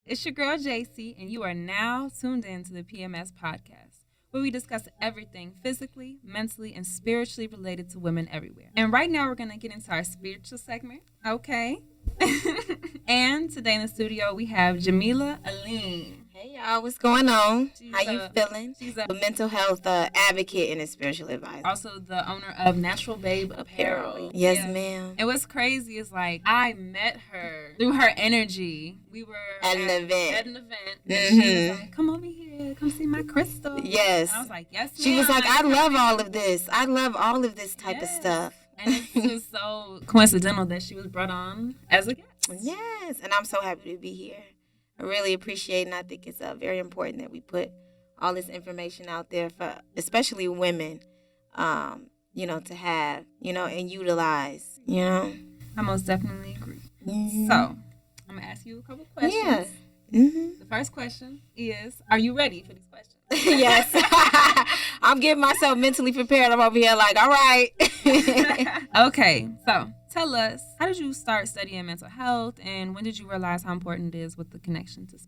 It's your girl JC, and you are now tuned in to the PMS podcast, where we discuss everything physically, mentally, and spiritually related to women everywhere. And right now, we're going to get into our spiritual segment, okay? And today in the studio, we have Jamila Aline. Hey y'all, what's going on? She's How you feeling? She's A mental health advocate and a spiritual advisor. also the owner of Natural Babe Apparel. Yes, ma'am. And what's crazy is like I met her through her energy. We were At an event. At an event. And she was like, "Come over here, come see my crystal." Yes. And I was like, "Yes." She was like, I love all of this. I love all of this type of stuff. And it's just so coincidental that she was brought on as a guest. Yes, and I'm so happy to be here. I really appreciate it, and I think it's very important that we put all this information out there for especially women, to have, and utilize, I most definitely agree. Mm-hmm. So, I'm going to ask you a couple questions. Yeah. Mm-hmm. The first question is, are you ready for these questions? Yes. I'm getting myself mentally prepared. I'm over here like, all right. Okay, so tell us, how did you start studying mental health, and when did you realize how important it is with the connection to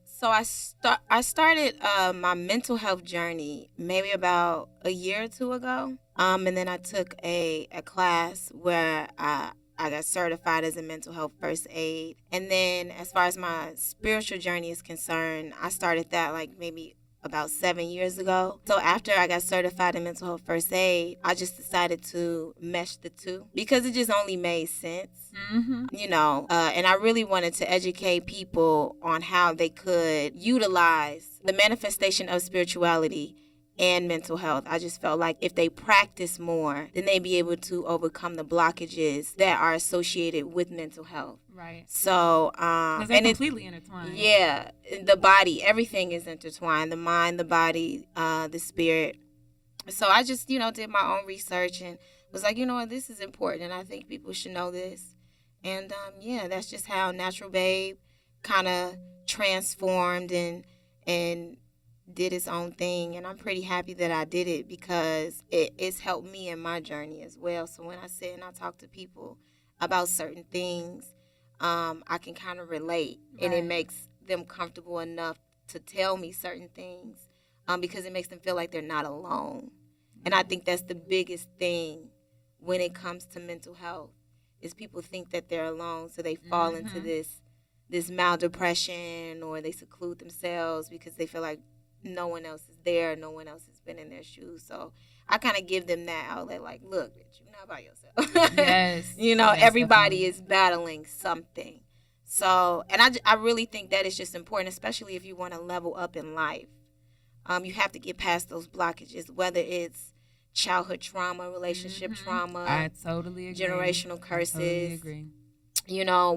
So I started my mental health journey maybe about a year or two ago. And then I took a class where I got certified as a mental health first aid. And then as far as my spiritual journey is concerned, I started that like maybe about 7 years ago. So after I got certified in mental health first aid, I just decided to mesh the two because it just only made sense. Mm-hmm. And I really wanted to educate people on how they could utilize the manifestation of spirituality and mental health. I just felt like if they practice more, then they'd be able to overcome the blockages that are associated with mental health. Right. So, because they're completely intertwined. Yeah, the body, everything is intertwined. The mind, the body, the spirit. So I just, did my own research and was like, what, this is important, and I think people should know this. And that's just how Natural Babe kind of transformed and did its own thing. And I'm pretty happy that I did it because it's helped me in my journey as well. So when I sit and I talk to people about certain things, I can kind of relate, and it makes them comfortable enough to tell me certain things because it makes them feel like they're not alone. And I think that's the biggest thing when it comes to mental health is people think that they're alone, so they fall into this mild depression, or they seclude themselves because they feel like no one else is there, no one else has been in their shoes. So I kind of give them that outlet, like, look, bitch, you're not by yourself. Yes. Yes, everybody is battling something. So, and I really think that is just important, especially if you want to level up in life. You have to get past those blockages, whether it's childhood trauma, relationship trauma. I totally agree. Generational curses. I totally agree.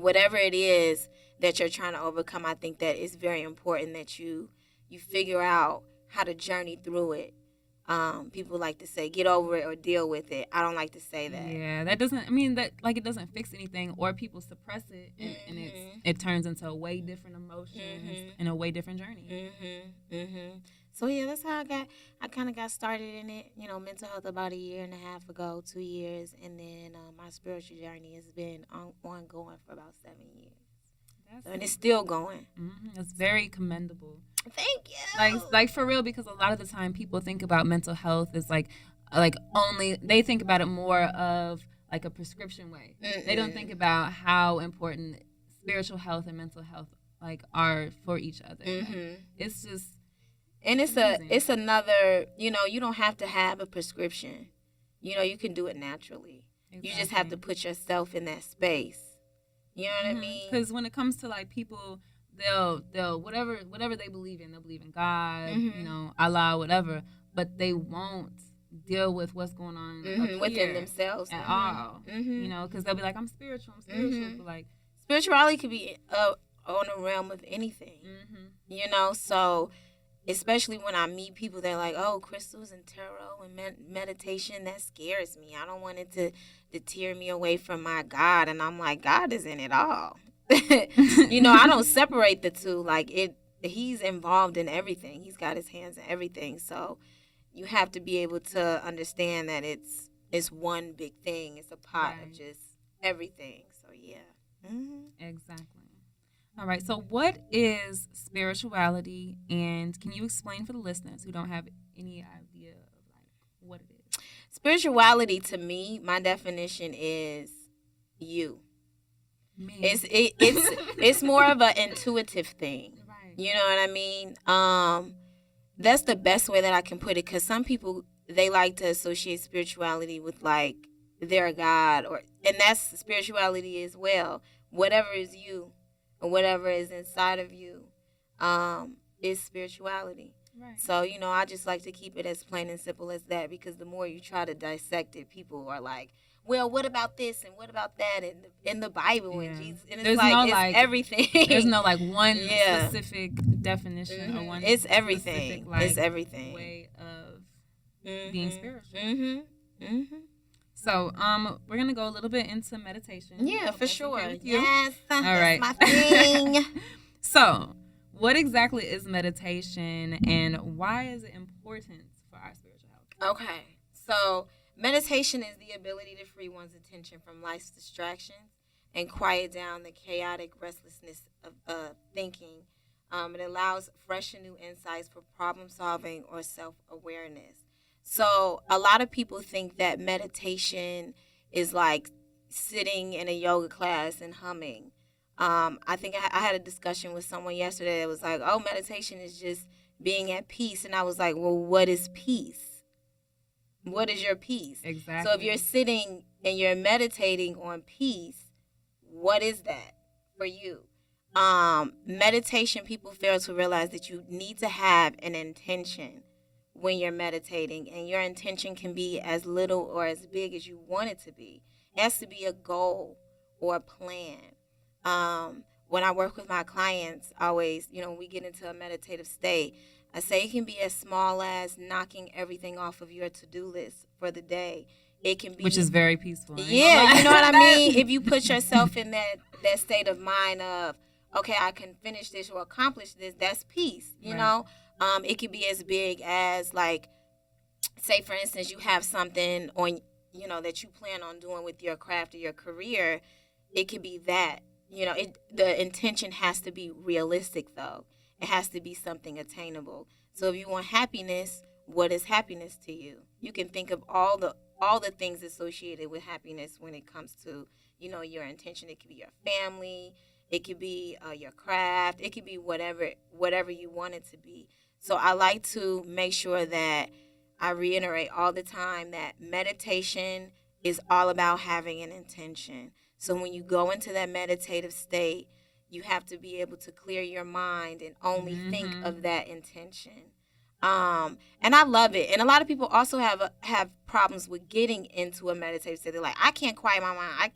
Whatever it is that you're trying to overcome, I think that it's very important that you figure out how to journey through it. People like to say, get over it or deal with it. I don't like to say that. Yeah, that doesn't, it doesn't fix anything, or people suppress it, and it turns into a way different emotions and a way different journey. So, yeah, that's how I kind of got started in it, mental health about a year and a half ago, 2 years. And then my spiritual journey has been ongoing for about 7 years. And it's still going. It's very commendable. Thank you. Like for real, because a lot of the time people think about mental health as like only, they think about it more of like a prescription way. They don't think about how important spiritual health and mental health like are for each other. Like, it's just, and it's another, you don't have to have a prescription. You can do it naturally. Exactly. You just have to put yourself in that space. You know what I mean? Because when it comes to like people, they'll whatever they believe in, they'll believe in God, Allah, whatever, but they won't deal with what's going on within themselves at all. Because they'll be like, I'm spiritual, but like spirituality could be on a realm of anything. So especially when I meet people, they're like, oh, crystals and tarot and meditation, that scares me. I don't want it to deter me away from my God. And I'm like, God is in it all. I don't separate the two. Like, he's involved in everything. He's got his hands in everything. So you have to be able to understand that it's one big thing. It's a pot of just everything. So, yeah. Exactly. All right. So, what is spirituality, and can you explain for the listeners who don't have any idea of like what it is? Spirituality to me, my definition is you. Me. It's more of an intuitive thing. Right. You know what I mean? That's the best way that I can put it, because some people, they like to associate spirituality with like their God, and that's spirituality as well. Whatever is you, or whatever is inside of you, is spirituality. Right. So, I just like to keep it as plain and simple as that, because the more you try to dissect it, people are like, well, what about this and what about that and in the Bible and Jesus, and it's it's everything. There's no like one specific definition or one. It's everything. Specific, it's everything. Way of being spiritual. Mm-hmm. So, we're gonna go a little bit into meditation. Yeah, for sure. Okay, yes. All right. That's my thing. So, what exactly is meditation, and why is it important for our spiritual health? Okay. So, meditation is the ability to free one's attention from life's distractions and quiet down the chaotic restlessness of thinking. It allows fresh and new insights for problem solving or self-awareness. So a lot of people think that meditation is like sitting in a yoga class and humming. I think I had a discussion with someone yesterday that was like, oh, meditation is just being at peace. And I was like, well, what is peace? What is your peace? Exactly. So if you're sitting and you're meditating on peace, what is that for you? Meditation, people fail to realize that you need to have an intention when you're meditating, and your intention can be as little or as big as you want it to be. It has to be a goal or a plan. When I work with my clients, always, when we get into a meditative state, I say it can be as small as knocking everything off of your to-do list for the day. It can be, which is very peaceful. Right? Yeah, you know what I mean? If you put yourself in that state of mind of, okay, I can finish this or accomplish this, that's peace, you know? It could be as big as, like, say, for instance, you have something on, that you plan on doing with your craft or your career. It could be that, the intention has to be realistic, though. It has to be something attainable. So if you want happiness, what is happiness to you? You can think of all the things associated with happiness when it comes to, your intention. It could be your family. It could be your craft. It could be whatever you want it to be. So I like to make sure that I reiterate all the time that meditation is all about having an intention. So when you go into that meditative state, you have to be able to clear your mind and only think of that intention. And I love it. And a lot of people also have problems with getting into a meditative state. They're like, I can't quiet my mind.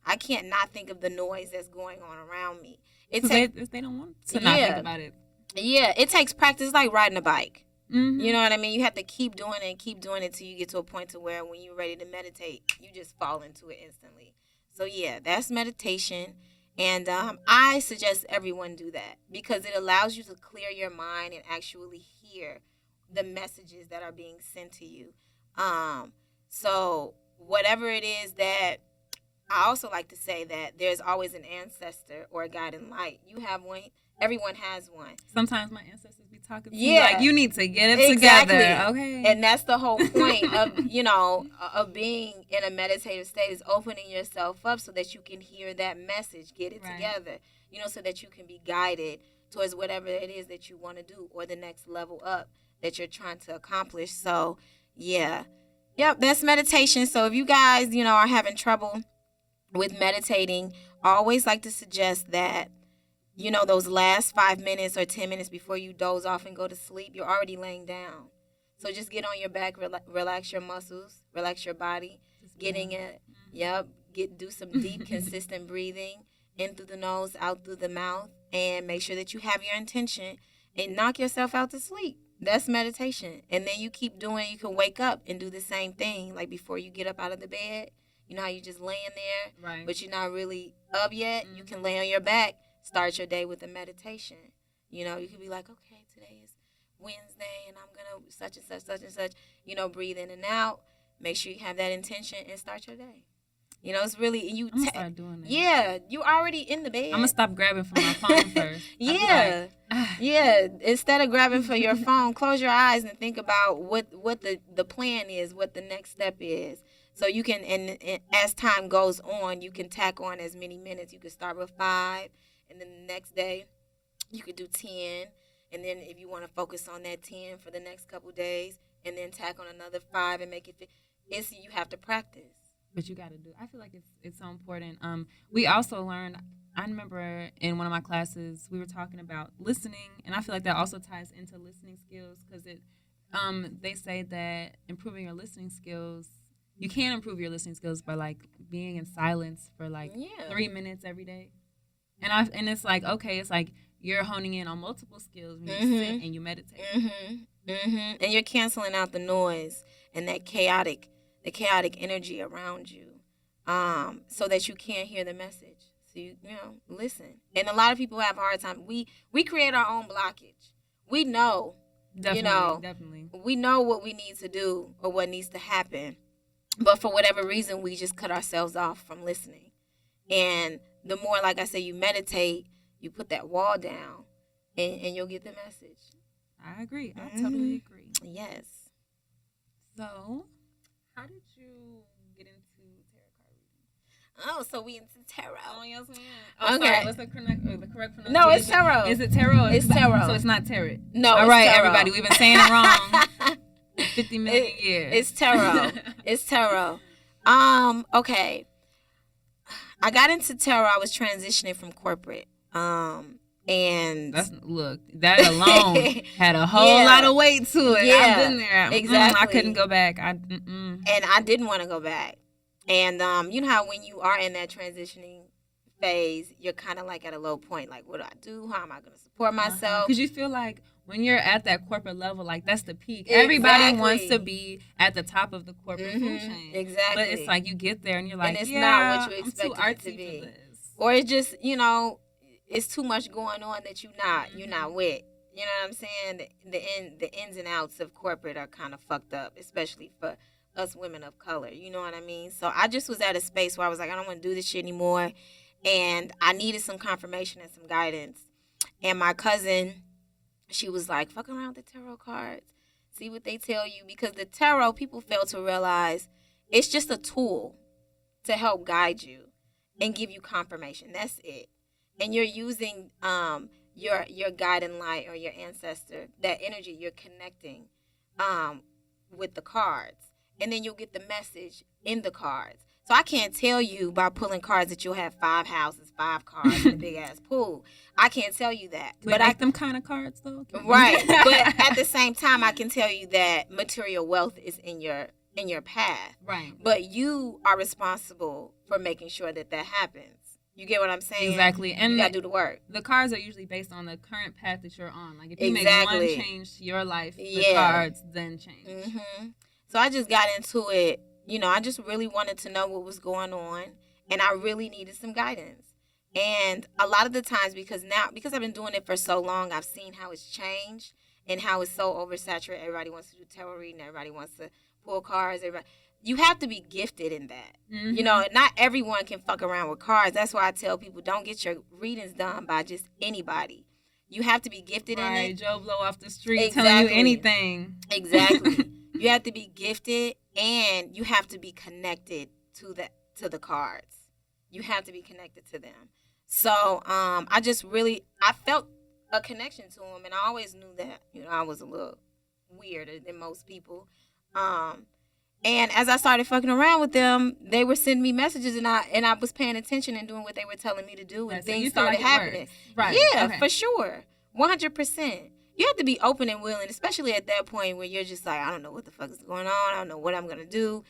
I can't not think of the noise that's going on around me. They don't want to not think about it. Yeah, it takes practice, like riding a bike. Mm-hmm. You know what I mean? You have to keep doing it till you get to a point to where when you're ready to meditate, you just fall into it instantly. So yeah, that's meditation. And I suggest everyone do that because it allows you to clear your mind and actually hear the messages that are being sent to you. So whatever it is that, I also like to say that there's always an ancestor or a guiding light. You have one. Everyone has one. Sometimes my ancestors be talking to me like, you need to get it together. Okay. And that's the whole point of, of being in a meditative state, is opening yourself up so that you can hear that message, get it together, so that you can be guided towards whatever it is that you want to do or the next level up that you're trying to accomplish. So, yeah. Yep, that's meditation. So if you guys, are having trouble with meditating, I always like to suggest that, those last 5 minutes or 10 minutes before you doze off and go to sleep, you're already laying down. So just get on your back, relax your muscles, relax your body, getting it. Yep. Do some deep, consistent breathing in through the nose, out through the mouth, and make sure that you have your intention and knock yourself out to sleep. That's meditation. And then you keep doing, you can wake up and do the same thing. Like before you get up out of the bed, you know how you just laying there, but you're not really up yet. You can lay on your back. Start your day with a meditation. You could be like, okay, today is Wednesday and I'm going to such and such, breathe in and out. Make sure you have that intention and start your day. You know, it's really I'm gonna start doing that. Yeah, you already in the bed. I'm gonna stop grabbing for my phone first. Yeah, yeah. Instead of grabbing for your phone, close your eyes and think about what the plan is, what the next step is. So you can, and as time goes on, you can tack on as many minutes. You can start with 5, and then the next day you could do 10, and then if you want to focus on that 10 for the next couple days, and then tack on another 5 and make it fit. You have to practice. But you got to do. I feel like it's so important. We also learned. I remember in one of my classes we were talking about listening, and I feel like that also ties into listening skills because they say that improving your listening skills, you can improve your listening skills by like being in silence for like 3 minutes every day, and it's like okay, it's like you're honing in on multiple skills when you sit and you meditate, and you're canceling out the noise and that chaotic energy around you, so that you can't hear the message. So you know, listen. And a lot of people have a hard time. We create our own blockage. We know, definitely. We know what we need to do or what needs to happen, but for whatever reason, we just cut ourselves off from listening. And the more, like I said, you meditate, you put that wall down, and you'll get the message. I agree. I totally agree. Yes. So, how did you get into tarot card reading? Oh, so we into tarot. Oh, yes, we are. Okay. Sorry, what's the correct pronunciation? No, it's tarot. Is it tarot? It's tarot. So it's not tarot. No, all right, tarot. everybody, we've been saying it wrong 50 million years. It's tarot. It's tarot. Okay. I got into tarot. I was transitioning from corporate. And that alone had a whole lot of weight to it. Yeah, I've been there. Exactly. I couldn't go back. And I didn't want to go back. And you know how when you are in that transitioning phase, you're kind of like at a low point. Like, what do I do? How am I going to support myself? Because you feel like when you're at that corporate level, like that's the peak. Exactly. Everybody wants to be at the top of the corporate food chain. Exactly. But it's like you get there and you're like, and it's not what you expected it to be. For this. Or it's just, you know, it's too much going on that you're not with. You know what I'm saying? The ins and outs of corporate are kind of fucked up, especially for us women of color. You know what I mean? So I just was at a space where I was like, I don't want to do this shit anymore. And I needed some confirmation and some guidance. And my cousin, she was like, fuck around with the tarot cards. See what they tell you. Because the tarot, people fail to realize it's just a tool to help guide you and give you confirmation. That's it. And you're using your guiding light or your ancestor, that energy you're connecting with the cards. And then you'll get the message in the cards. So I can't tell you by pulling cards that you'll have 5 houses, 5 cars, and a big ass pool. I can't tell you that. But I like them kind of cards though. Right. But at the same time, I can tell you that material wealth is in your path. Right. But you are responsible for making sure that happens. You get what I'm saying? Exactly. And you gotta do the work. The cards are usually based on the current path that you're on. Like if you make one change to your life, the cards then change. Mm-hmm. So I just got into it. You know, I just really wanted to know what was going on, and I really needed some guidance. And a lot of the times, because I've been doing it for so long, I've seen how it's changed and how it's so oversaturated. Everybody wants to do tarot reading. Everybody wants to pull cards. You have to be gifted in that. Mm-hmm. You know, not everyone can fuck around with cards. That's why I tell people don't get your readings done by just anybody. You have to be gifted in it. Joe Blow off the street telling you anything. Exactly. You have to be gifted, and you have to be connected to the cards. You have to be connected to them. So I felt a connection to them, and I always knew that, you know, I was a little weirder than most people. And as I started fucking around with them, they were sending me messages, and I was paying attention and doing what they were telling me to do, and things started happening. Right. Yeah, okay. For sure. 100%. You have to be open and willing, especially at that point where you're just like, I don't know what the fuck is going on. I don't know what I'm going to do.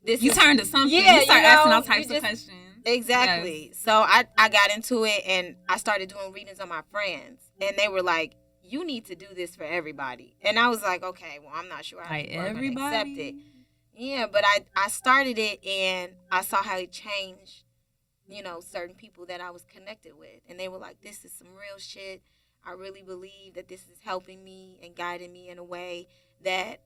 You turn to something. Yeah, you start asking all types of questions. Exactly. Yes. So I got into it, and I started doing readings on my friends. And they were like, you need to do this for everybody. And I was like, okay, well, I'm not sure how people are going to accept it. Yeah, but I started it, and I saw how it changed, you know, certain people that I was connected with. And they were like, this is some real shit. I really believe that this is helping me and guiding me in a way that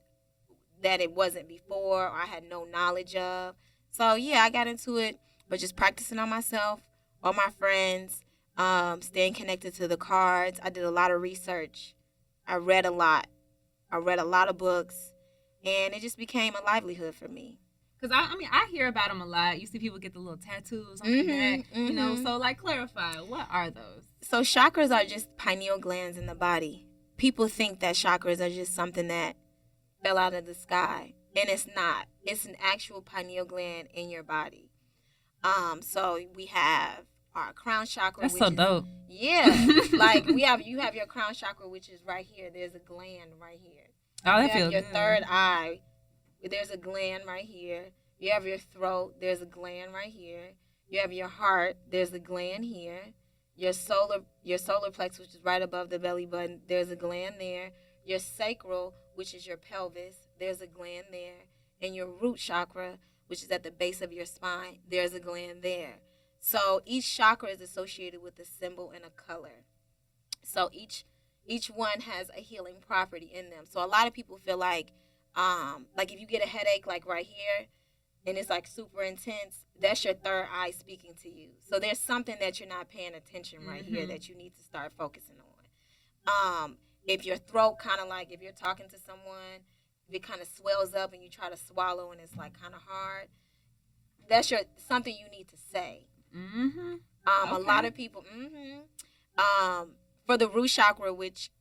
it wasn't before, or I had no knowledge of. So, yeah, I got into it. but just practicing on myself, on my friends, staying connected to the cards. I did a lot of research. I read a lot. I read a lot of books, and it just became a livelihood for me. Because, I hear about them a lot. You see people get the little tattoos on their neck, you know. So, like, clarify, what are those? So, chakras are just pineal glands in the body. People think that chakras are just something that fell out of the sky, and it's not. It's an actual pineal gland in your body. So, we have our crown chakra. That's so dope. Yeah. Like, you have your crown chakra, which is right here. There's a gland right here. Oh, that feels good. Your third eye. There's a gland right here. You have your throat. There's a gland right here. You have your heart. There's a gland here. Your solar plexus, which is right above the belly button. There's a gland there. Your sacral, which is your pelvis. There's a gland there. And your root chakra, which is at the base of your spine. There's a gland there. So each chakra is associated with a symbol and a color. So each one has a healing property in them. So a lot of people feel like if you get a headache, like right here, and it's like super intense, that's your third eye speaking to you. So there's something that you're not paying attention right here that you need to start focusing on. If your throat kind of like, if you're talking to someone, if it kind of swells up and you try to swallow and it's like kind of hard, that's something you need to say. Okay. A lot of people, for the root chakra, which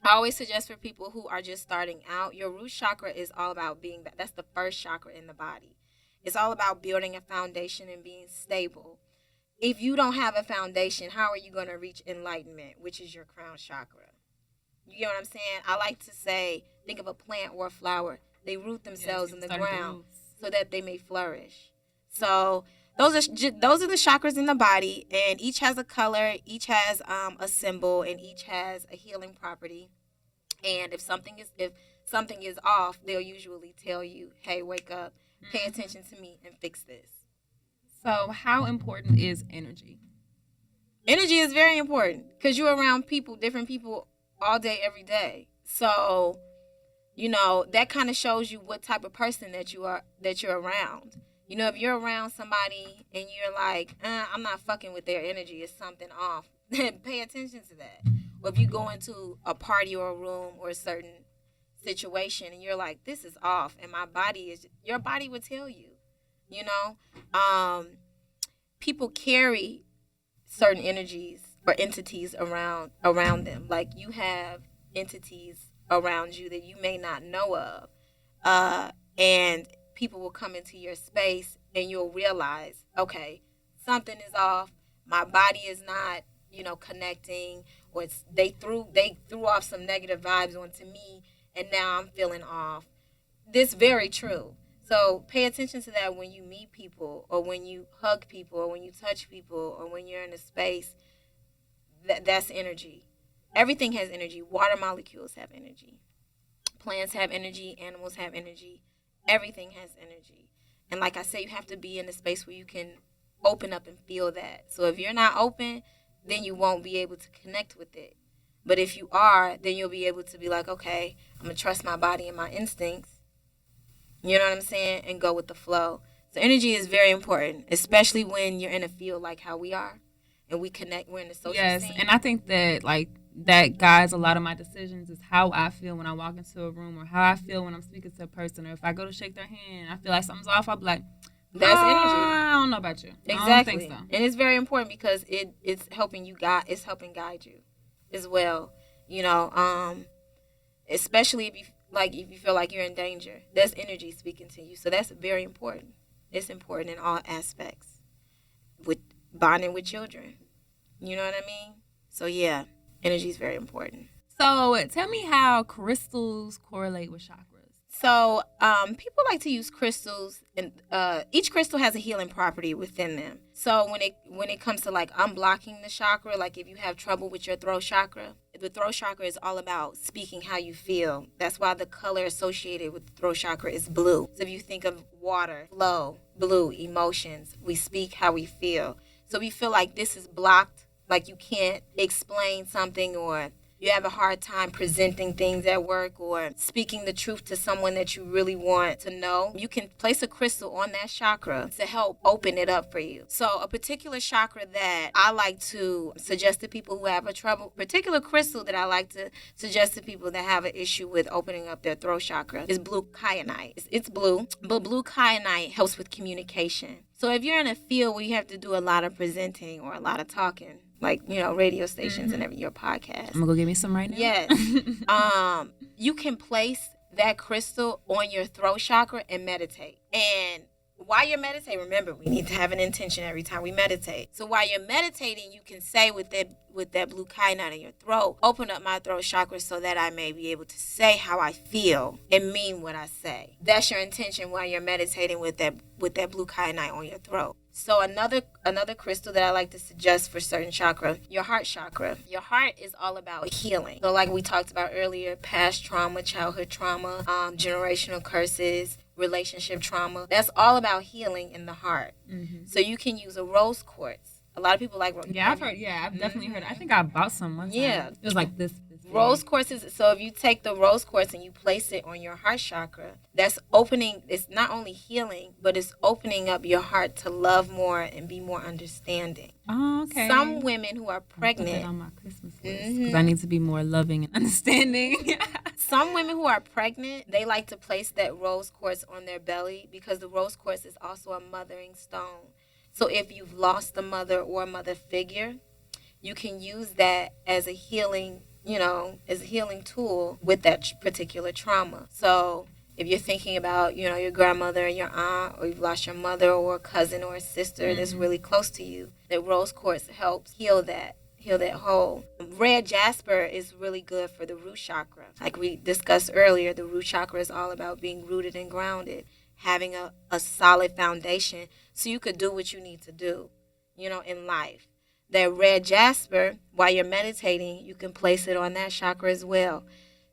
I always suggest for people who are just starting out, your root chakra is all about that's the first chakra in the body. It's all about building a foundation and being stable. If you don't have a foundation, how are you going to reach enlightenment, which is your crown chakra? You get what I'm saying? I like to say, think of a plant or a flower. They root themselves in the ground so that they may flourish. So those are the chakras in the body, and each has a color, each has a symbol, and each has a healing property. And if something is off, they'll usually tell you, "Hey, wake up, pay attention to me, and fix this." So, how important is energy? Energy is very important because you're around different people, all day, every day. So, that kind of shows you what type of person that you're around. If you're around somebody and you're like, I'm not fucking with their energy, it's something off, then pay attention to that. Or if you go into a party or a room or a certain situation and you're like, this is off, and your body would tell you, people carry certain energies or entities around them. Like, you have entities around you that you may not know of. And people will come into your space and you'll realize, okay, something is off. My body is not, connecting, or they threw off some negative vibes onto me, and now I'm feeling off. This is very true. So pay attention to that when you meet people, or when you hug people, or when you touch people, or when you're in a space. That's energy. Everything has energy. Water molecules have energy. Plants have energy. Animals have energy. Everything has energy. And like I say, you have to be in a space where you can open up and feel that. So if you're not open, then you won't be able to connect with it. But if you are, then you'll be able to be like, okay, I'm going to trust my body and my instincts. You know what I'm saying? And go with the flow. So energy is very important, especially when you're in a field like how we are. And we connect, we're in the social scene. Yes, and I think that, that guides a lot of my decisions is how I feel when I walk into a room, or how I feel when I'm speaking to a person, or if I go to shake their hand, I feel like something's off, I'll be like, that's energy. I don't know about you. Exactly. I don't think so. And it's very important because it's helping guide you as well. Especially if you feel like you're in danger, there's energy speaking to you. So that's very important. It's important in all aspects. With bonding with children. You know what I mean? So yeah, energy is very important. So tell me how crystals correlate with chakras. So people like to use crystals, and each crystal has a healing property within them. So when it comes to unblocking the chakra, like if you have trouble with your throat chakra, the throat chakra is all about speaking how you feel. That's why the color associated with the throat chakra is blue. So if you think of water, flow, blue, emotions, we speak how we feel. So we feel like this is blocked, like you can't explain something, or you have a hard time presenting things at work or speaking the truth to someone that you really want to know, you can place a crystal on that chakra to help open it up for you. So a particular chakra that I like to suggest to people who have particular crystal that I like to suggest to people that have an issue with opening up their throat chakra is blue kyanite. It's blue, but blue kyanite helps with communication. So if you're in a field where you have to do a lot of presenting or a lot of talking, like, radio stations and your podcast. I'm going to go get me some right now. Yes. You can place that crystal on your throat chakra and meditate. And while you're meditating, remember, we need to have an intention every time we meditate. So while you're meditating, you can say with that blue kyanite in your throat, open up my throat chakra so that I may be able to say how I feel and mean what I say. That's your intention while you're meditating with that blue kyanite on your throat. So another crystal that I like to suggest for certain chakra, your heart chakra. Your heart is all about healing. So like we talked about earlier, past trauma, childhood trauma, generational curses, relationship trauma. That's all about healing in the heart. Mm-hmm. So you can use a rose quartz. A lot of people like rose. Yeah, I've heard. Yeah, I've definitely heard. I think I bought some one time. Yeah, it was like this. Rose quartz is, so if you take the rose quartz and you place it on your heart chakra, that's opening, it's not only healing, but it's opening up your heart to love more and be more understanding. Oh, okay. Some women who are pregnant. I'll put that on my Christmas list because I need to be more loving and understanding. Some women who are pregnant, they like to place that rose quartz on their belly because the rose quartz is also a mothering stone. So if you've lost a mother or a mother figure, you can use that as a healing as a healing tool with that particular trauma. So if you're thinking about, your grandmother and your aunt, or you've lost your mother or a cousin or a sister that's really close to you, that rose quartz helps heal that hole. Red jasper is really good for the root chakra. Like we discussed earlier, the root chakra is all about being rooted and grounded, having a solid foundation so you could do what you need to do, in life. That red jasper, while you're meditating, you can place it on that chakra as well.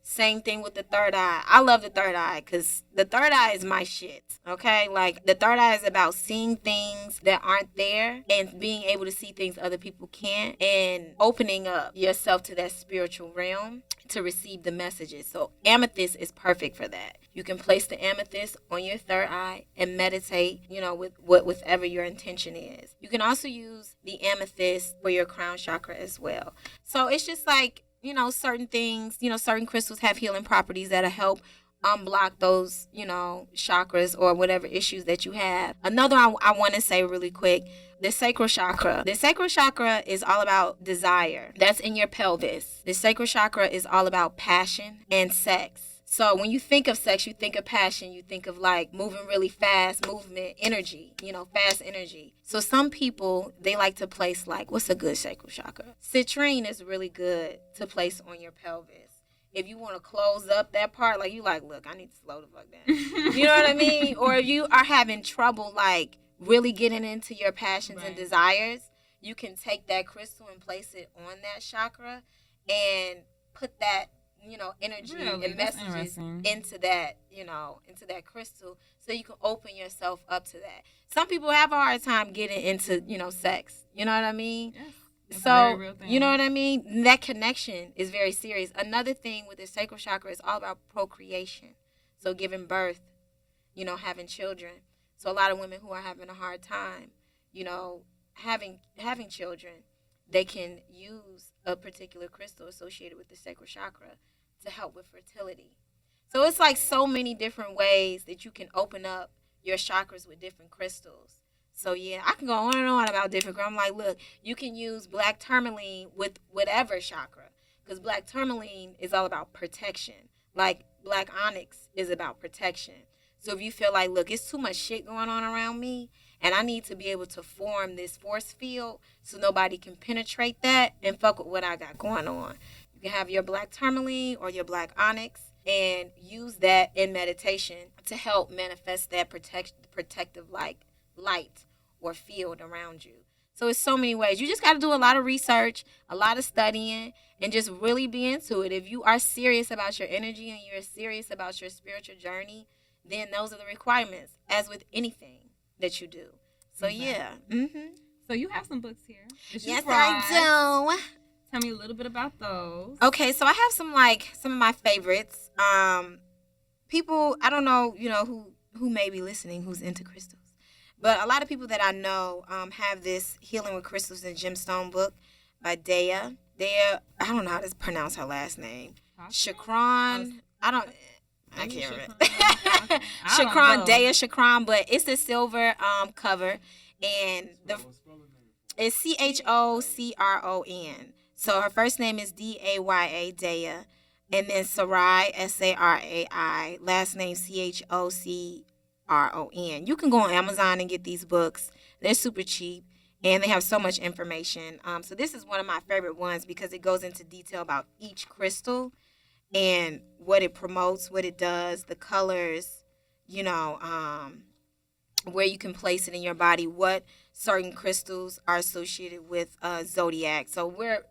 Same thing with the third eye. I love the third eye because the third eye is my shit, okay? Like, the third eye is about seeing things that aren't there and being able to see things other people can't and opening up yourself to that spiritual realm to receive the messages. So amethyst is perfect for that. You can place the amethyst on your third eye and meditate, with whatever your intention is. You can also use the amethyst for your crown chakra as well. So it's just like, certain things, certain crystals have healing properties that'll help unblock those, chakras or whatever issues that you have. Another I want to say really quick, the sacral chakra. The sacral chakra is all about desire. That's in your pelvis. The sacral chakra is all about passion and sex. So when you think of sex, you think of passion, you think of like moving really fast, movement, energy, fast energy. So some people, they like to place like, what's a good sacral chakra? Citrine is really good to place on your pelvis. If you want to close up that part, like you like, look, I need to slow the fuck down. You know what I mean? Or if you are having trouble like really getting into your passions and desires, you can take that crystal and place it on that chakra and put that energy and messages into that, into that crystal so you can open yourself up to that. Some people have a hard time getting into, sex. You know what I mean? Yes. So, you know what I mean? That connection is very serious. Another thing with the sacral chakra is all about procreation. So giving birth, having children. So a lot of women who are having a hard time, having children, they can use a particular crystal associated with the sacral chakra to help with fertility. So it's like so many different ways that you can open up your chakras with different crystals. So yeah, I can go on and on about different. I'm like, look, you can use black tourmaline with whatever chakra, because black tourmaline is all about protection. Like black onyx is about protection. So if you feel like, look, it's too much shit going on around me, and I need to be able to form this force field so nobody can penetrate that and fuck with what I got going on. You can have your black tourmaline or your black onyx and use that in meditation to help manifest that protective light or field around you. So it's so many ways. You just got to do a lot of research, a lot of studying, and just really be into it. If you are serious about your energy and you're serious about your spiritual journey, then those are the requirements, as with anything that you do. So, yeah. Mm-hmm. So you have some books here. Yes, I do. Tell me a little bit about those. Okay, so I have some of my favorites. People, I don't know, who may be listening who's into crystals, but a lot of people that I know have this Healing with Crystals and Gemstone book by Dea. I don't know how to pronounce her last name. Chakron. I can't remember. Chakron, Dea Chakron, but it's a silver cover, and it's CHOCRON. So her first name is DAYA, Dea, and then Sarai, SARAI, last name CHOCRON. You can go on Amazon and get these books. They're super cheap, and they have so much information. So this is one of my favorite ones because it goes into detail about each crystal and what it promotes, what it does, the colors, where you can place it in your body, what certain crystals are associated with zodiac. So we're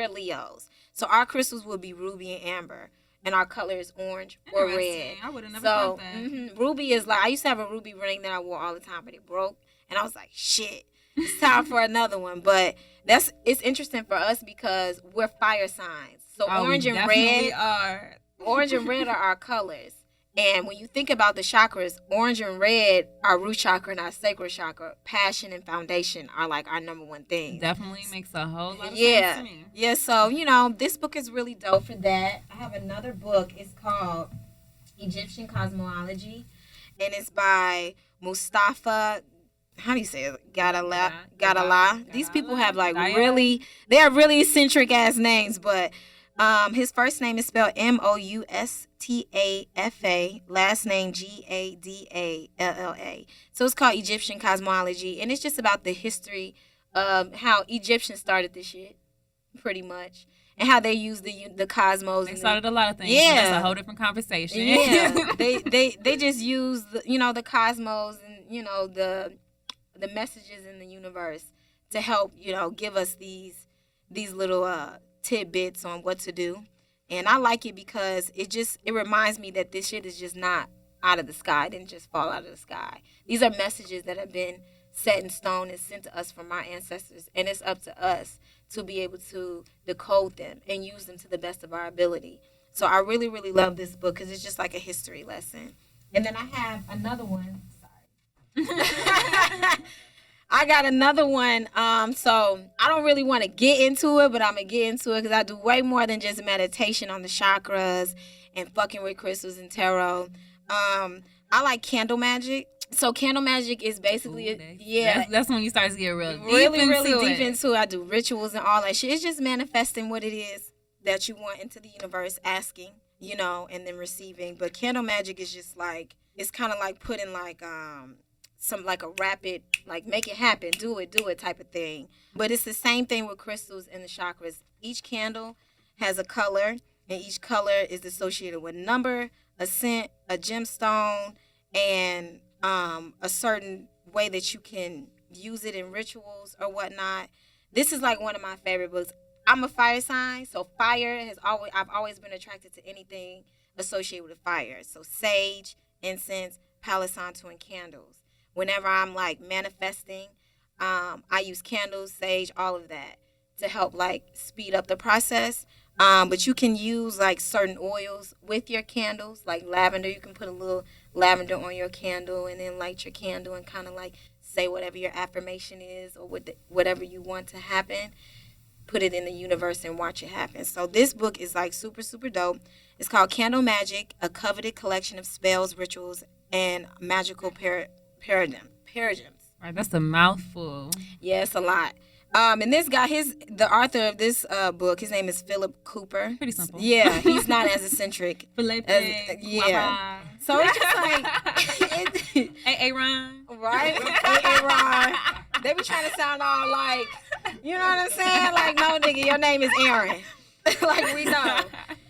Leos. So our crystals will be ruby and amber, and our color is orange or red. I would have never thought that. Ruby is like, I used to have a ruby ring that I wore all the time, but it broke, and I was like, shit, it's time for another one. But it's interesting for us because we're fire signs. So orange and red are our colors. And when you think about the chakras, orange and red, our root chakra and our sacral chakra, passion and foundation are like our number one thing. Definitely makes a whole lot of sense to me. Yeah, so, this book is really dope for that. I have another book. It's called Egyptian Cosmology, and it's by Mustafa, how do you say it? Gadala. These people have they have really eccentric ass names, but his first name is spelled Moustafa, last name Gadalla. So it's called Egyptian Cosmology, and it's just about the history of how Egyptians started this shit, pretty much, and how they used the cosmos. They started a lot of things. Yeah, that's a whole different conversation. Yeah, they just used the cosmos and the messages in the universe to help give us these little tidbits on what to do. And I like it because it reminds me that this shit is just not out of the sky. It didn't just fall out of the sky. These are messages that have been set in stone and sent to us from our ancestors, and it's up to us to be able to decode them and use them to the best of our ability. So I really, really love this book because it's just like a history lesson. And then I have another one. Sorry. I got another one. So I don't really want to get into it, but I'm going to get into it because I do way more than just meditation on the chakras and fucking with crystals and tarot. I like candle magic. So candle magic is basically, that's when you start to get really deep into it. I do rituals and all that shit. It's just manifesting what it is that you want into the universe, asking, and then receiving. But candle magic is just like, it's kind of like putting like, some like a rapid, like make it happen, do it type of thing. But it's the same thing with crystals and the chakras. Each candle has a color, and each color is associated with a number, a scent, a gemstone, and a certain way that you can use it in rituals or whatnot. This is like one of my favorite books. I'm a fire sign, so I've always been attracted to anything associated with fire. So sage, incense, Palo Santo, and candles. Whenever I'm like manifesting, I use candles, sage, all of that to help like speed up the process. But you can use like certain oils with your candles, like lavender. You can put a little lavender on your candle and then light your candle and kind of like say whatever your affirmation is or whatever you want to happen. Put it in the universe and watch it happen. So this book is like super, super dope. It's called Candle Magic, a coveted collection of spells, rituals, and magical paradigms. Right, that's a mouthful. Yeah, it's a lot. And this guy, the author of this book, his name is Philip Cooper. Pretty simple. Yeah, he's not as eccentric. Yeah. So it's just like A.A. Ron. Right? A.A. Ron. They be trying to sound all like, you know what I'm saying? Like, no, nigga, your name is Aaron. Like, we know.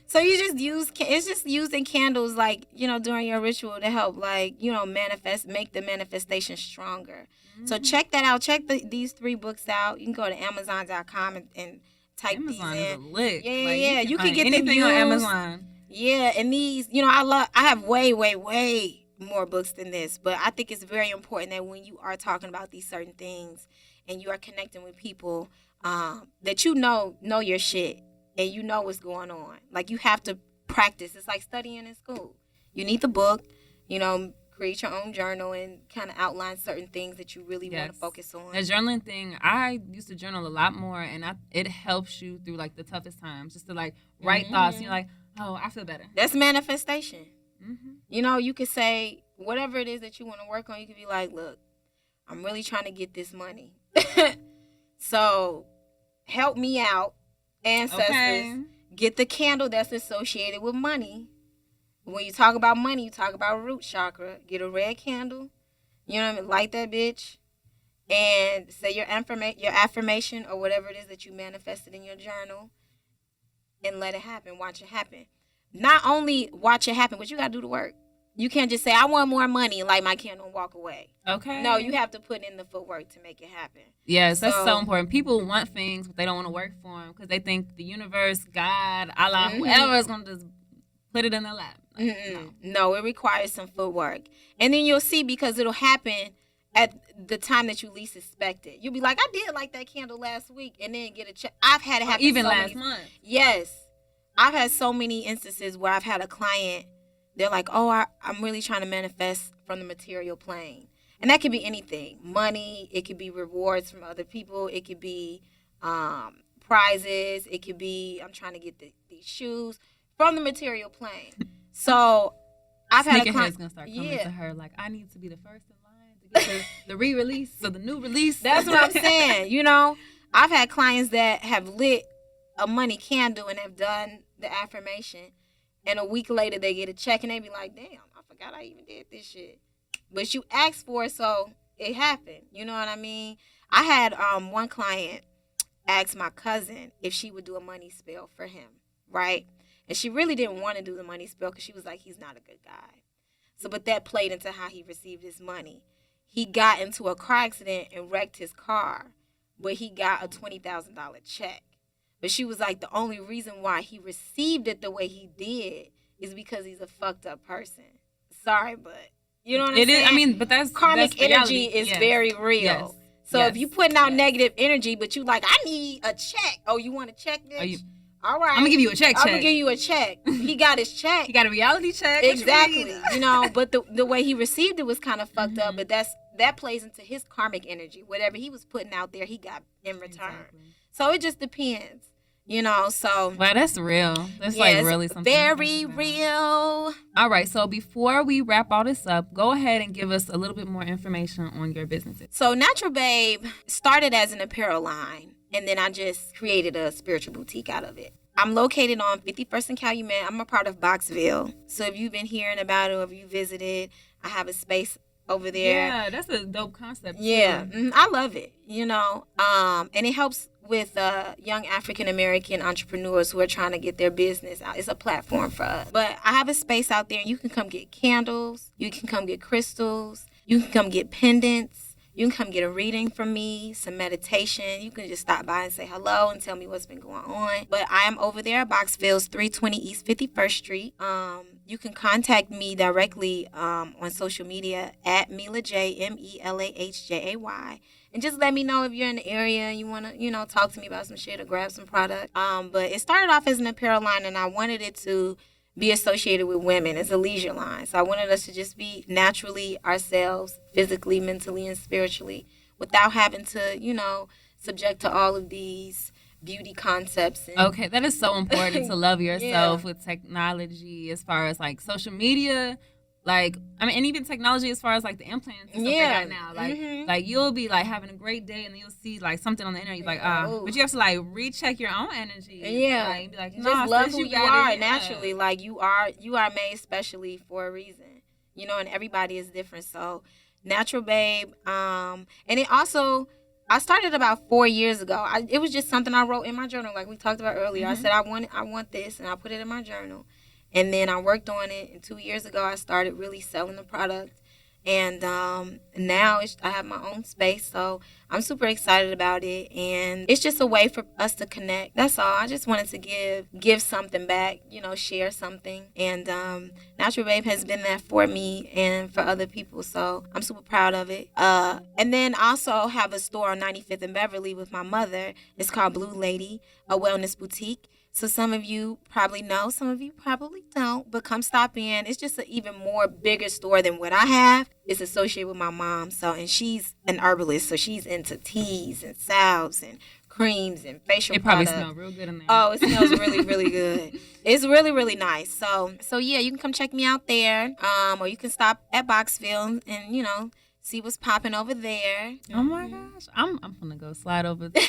So you just it's just using candles, like, during your ritual to help, like, make the manifestation stronger. Mm-hmm. So check that out. Check these 3 books out. You can go to Amazon.com and type Amazon these in. Is a lick. Yeah. You can get anything them on Amazon. Yeah, and these, I have way, way, way more books than this, but I think it's very important that when you are talking about these certain things and you are connecting with people, that you know your shit and you know what's going on. Like, you have to practice. It's like studying in school. You need the book, create your own journal and kind of outline certain things that you really want to focus on. The journaling thing, I used to journal a lot more, and it helps you through like the toughest times, just to like write thoughts. And you're like, oh, I feel better. That's manifestation. You could say whatever it is that you want to work on. You could be like, look, I'm really trying to get this money. So help me out, ancestors. Okay. Get the candle that's associated with money. When you talk about money, you talk about root chakra. Get a red candle. You know what I mean? Light that bitch. And say your affirmation or whatever it is that you manifested in your journal. And let it happen. Watch it happen. Not only watch it happen, but you got to do the work. You can't just say, I want more money, light my candle and walk away. Okay. No, you have to put in the footwork to make it happen. Yes, that's so important. People want things, but they don't want to work for them because they think the universe, God, Allah, whoever is going to just put it in their lap. Like, no, it requires some footwork. And then you'll see, because it'll happen at the time that you least expect it. You'll be like, I did like that candle last week, and then get a check. I've had it happen even last month. Yes. I've had so many instances where I've had a client, they're like, oh, I'm really trying to manifest from the material plane. And that could be anything. Money, it could be rewards from other people, it could be prizes, it could be, I'm trying to get these shoes from the material plane. So I've had a client going to start coming to her like, I need to be the first in line to get the re-release, so the new release. That's what I'm saying. I've had clients that have lit a money candle and have done the affirmation, and a week later they get a check and they be like, damn, I forgot I even did this shit. But you asked for it, so it happened. You know what I mean? I had one client ask my cousin if she would do a money spell for him, right? And she really didn't want to do the money spell because she was like, he's not a good guy. So, but that played into how he received his money. He got into a car accident and wrecked his car, but he got a $20,000 check. But she was like, the only reason why he received it the way he did is because he's a fucked up person. Sorry, but you know what I'm saying? I mean, but that's karmic that's energy is very real. Yes. So if you putting out negative energy, but you like, I need a check. Oh, you want a check, bitch? All right. I'm gonna give you a check. I'm gonna give you a check. He got his check. He got a reality check. Exactly. But the way he received it was kind of fucked up. But that plays into his karmic energy. Whatever he was putting out there, he got in return. Exactly. So it just depends. So. Wow, that's real. That's like really something. Very real. All right, so before we wrap all this up, go ahead and give us a little bit more information on your businesses. So Natural Babe started as an apparel line, and then I just created a spiritual boutique out of it. I'm located on 51st and Calumet. I'm a part of Boxville. So if you've been hearing about it or if you visited, I have a space over there. Yeah, that's a dope concept. Yeah, I love it, and it helps with young African-American entrepreneurs who are trying to get their business out. It's a platform for us. But I have a space out there. You can come get candles. You can come get crystals. You can come get pendants. You can come get a reading from me, some meditation. You can just stop by and say hello and tell me what's been going on. But I am over there at Boxville's 320 East 51st Street. You can contact me directly on social media at Mela J, MELAHJAY. And just let me know if you're in the area and you want to, talk to me about some shit or grab some product. But it started off as an apparel line, and I wanted it to be associated with women. It's a leisure line. So I wanted us to just be naturally ourselves, physically, mentally, and spiritually, without having to, subject to all of these beauty concepts. Okay, that is so important to love yourself with technology as far as like social media. And even technology as far as like the implants and stuff they got now. Like you'll be like having a great day and then you'll see like something on the internet. You're like, but you have to like recheck your own energy. Yeah. Like, be like, just love who you are naturally. Like you are made specially for a reason. And everybody is different. So Natural Babe. And it also, I started about 4 years ago. It was just something I wrote in my journal, like we talked about earlier. I said I want this, and I put it in my journal. And then I worked on it, and 2 years ago I started really selling the product. And now I have my own space, so I'm super excited about it. And it's just a way for us to connect. That's all. I just wanted to give something back, share something. And Natural Babe has been there for me and for other people, so I'm super proud of it. And then I also have a store on 95th and Beverly with my mother. It's called Blue Lady, a wellness boutique. So some of you probably know, some of you probably don't, but come stop in. It's just an even more bigger store than what I have. It's associated with my mom, and she's an herbalist, so she's into teas and salves and creams and facial products. It probably smells real good in there. Oh, it smells really, really good. It's really, really nice. So yeah, you can come check me out there, or you can stop at Boxville and see what's popping over there. Oh my gosh, I'm gonna go slide over there.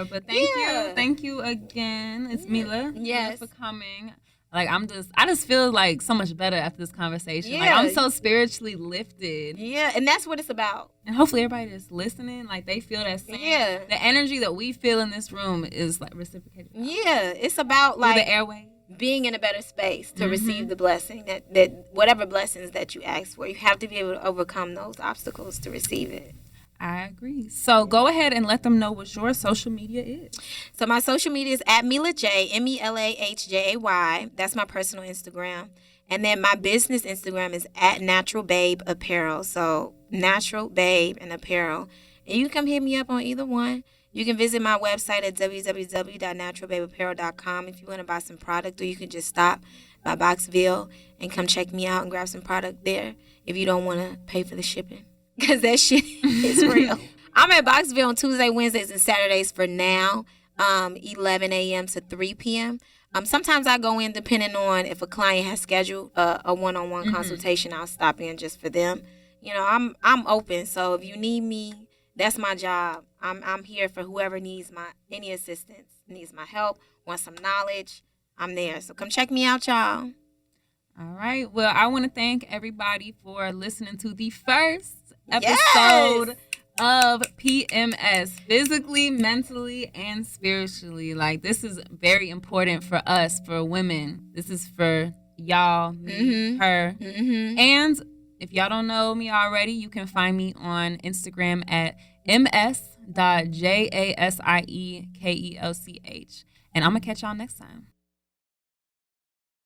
But thank you again. It's Mila. Yes, for coming. Like I just feel like so much better after this conversation. Yeah. Like I'm so spiritually lifted. Yeah, and that's what it's about. And hopefully everybody that's listening, like they feel that same. Yeah. The energy that we feel in this room is like reciprocated. Yeah, it's about through like the airway. Being in a better space to receive the blessing that whatever blessings that you ask for, you have to be able to overcome those obstacles to receive it. I agree. So go ahead and let them know what your social media is. So my social media is at Mila J, MELAHJAY. That's my personal Instagram. And then my business Instagram is at Natural Babe Apparel. So Natural Babe and Apparel. And you can come hit me up on either one. You can visit my website at www.naturalbabeapparel.com if you want to buy some product, or you can just stop by Boxville and come check me out and grab some product there if you don't want to pay for the shipping, because that shit is real. I'm at Boxville on Tuesday, Wednesdays, and Saturdays for now, 11 a.m. to 3 p.m. Sometimes I go in depending on if a client has scheduled a one-on-one consultation. I'll stop in just for them. I'm open, so if you need me, that's my job. I'm here for whoever needs any assistance, needs my help, wants some knowledge. I'm there. So come check me out, y'all. All right. Well, I want to thank everybody for listening to the first episode of PMS, physically, mentally, and spiritually. Like, this is very important for us, for women. This is for y'all, me, her. And if y'all don't know me already, you can find me on Instagram at ms.jasiekeelch. And I'm going to catch y'all next time.